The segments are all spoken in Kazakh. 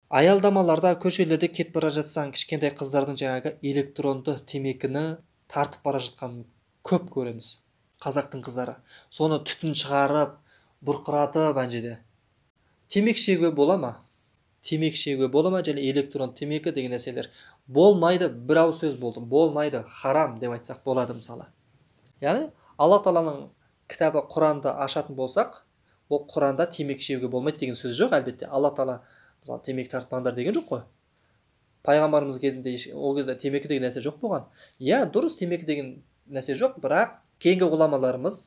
Аялдамаларда, көшелерде кетіп бара жатсаң, кішкентай қыздардың жаңағы электронды темекіні тартып бара жатқанын көп көреміз. Қазақтың қыздары соны түтін шығарып, бұрқыратып ана жерде. Темекі шегуге бола ма? Темекі шегуге бола ма? Және электрон темекі деген нәрселер болмайды. Бір ауыз сөз болды. Болмайды, харам деп айтсақ болады мысалы. Яғни Алла Тағаланың кітабы Құранды ашатын болсақ, ол Құранда темекі шегуге болмайды деген сөз жоқ, әлбетте. Алла Тағала мысалы темекі тартпаңдар деген жоқ қой. Пайғамбарымыз кезінде ол кезде темекі деген нәрсе жоқ болған. Иә, дұрыс, темекі деген нәрсе жоқ, бірақ кейінгі ғұламаларымыз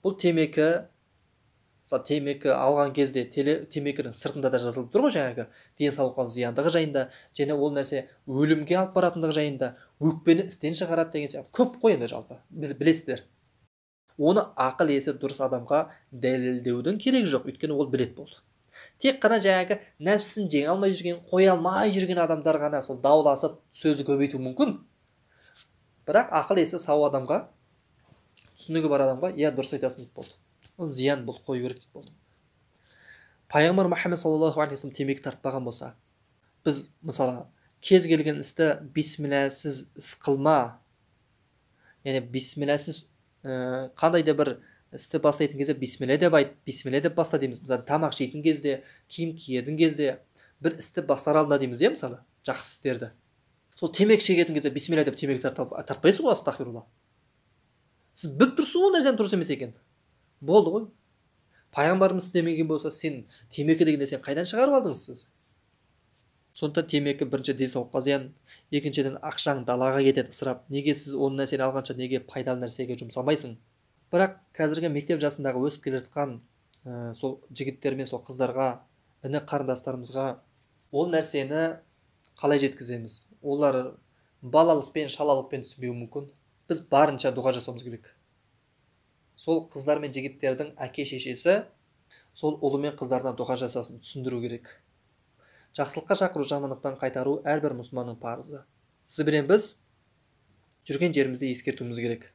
бұл темекі, мысалы темекі алған кезде темекінің сыртында да жазылып тұр ғой жаңағы денсаулыққа зияндығы жайында, және ол нәрсе өлімге алып баратындығы жайында, өкпені істен шығарады деген сияқты көп қой енді жалпы, білесіздер. Оны ақыл есі дұрыс адамға дәлелдеудің керегі жоқ, өйткені ол білет болды. Тек қана жаңағы нәпсісін жеңе алмай жүрген, қоя алмай жүрген адамдар ғана сол дауласып сөзді көбейту мүмкін. Бірақ ақыл есі сау адамға, түсінігі бар адамға, иә, дұрыс айтасың деп болды. Ол зиян болды, қою керек деп болды. Пайғамбар Мұхаммед саллаллаху алейхи вассалам темекі тартпаған болса, біз мысалы кез келген істі бисмилласыз іс қылма, яғни бисмилласыз қандай да бір істі бастайтын кезде бисмилля деп айт, бисмилля деп баста дейміз. Мысалы тамақ жейтін кезде, киім киетін кезде, бір істі бастар алдында дейміз, иә, мысалы жақсы істерді. Сол темекі шегетін кезде бисмилля деп темекі тартпайсыз ғой, астағфирулла. Сіз біліп тұрсыз ғой нәрсенің дұрыс емес екенін. Болды ғой. Пайғамбарымыз істемеген болса, сен темекі деген нәрсені қайдан шығарып алдыңыз сіз? Сондықтан темекі бірінші денсаулыққа зиян, екіншіден ақшаң далаға кетеді ысырап. Неге сіз оны нәрсені алғанша неге пайдалы нәрсеге жұмсамайсың? Бірақ қазіргі мектеп жасындағы өсіп келе жатқан сол жігіттер мен сол қыздарға, іні қарындастарымызға ол нәрсені қалай жеткіземіз? Олар балалықпен, шалалықпен түсінбеуі мүмкін. Біз барынша дұға жасауымыз керек. Сол қыздар мен жігіттердің әке шешесі сол ұлы мен қыздарына дұға жасасын, түсіндіру керек. Жақсылыққа шақыру, жамандықтан қайтару әрбір мұсылманның парызы. Сізбен біз жүрген жерімізде ескертуіміз керек.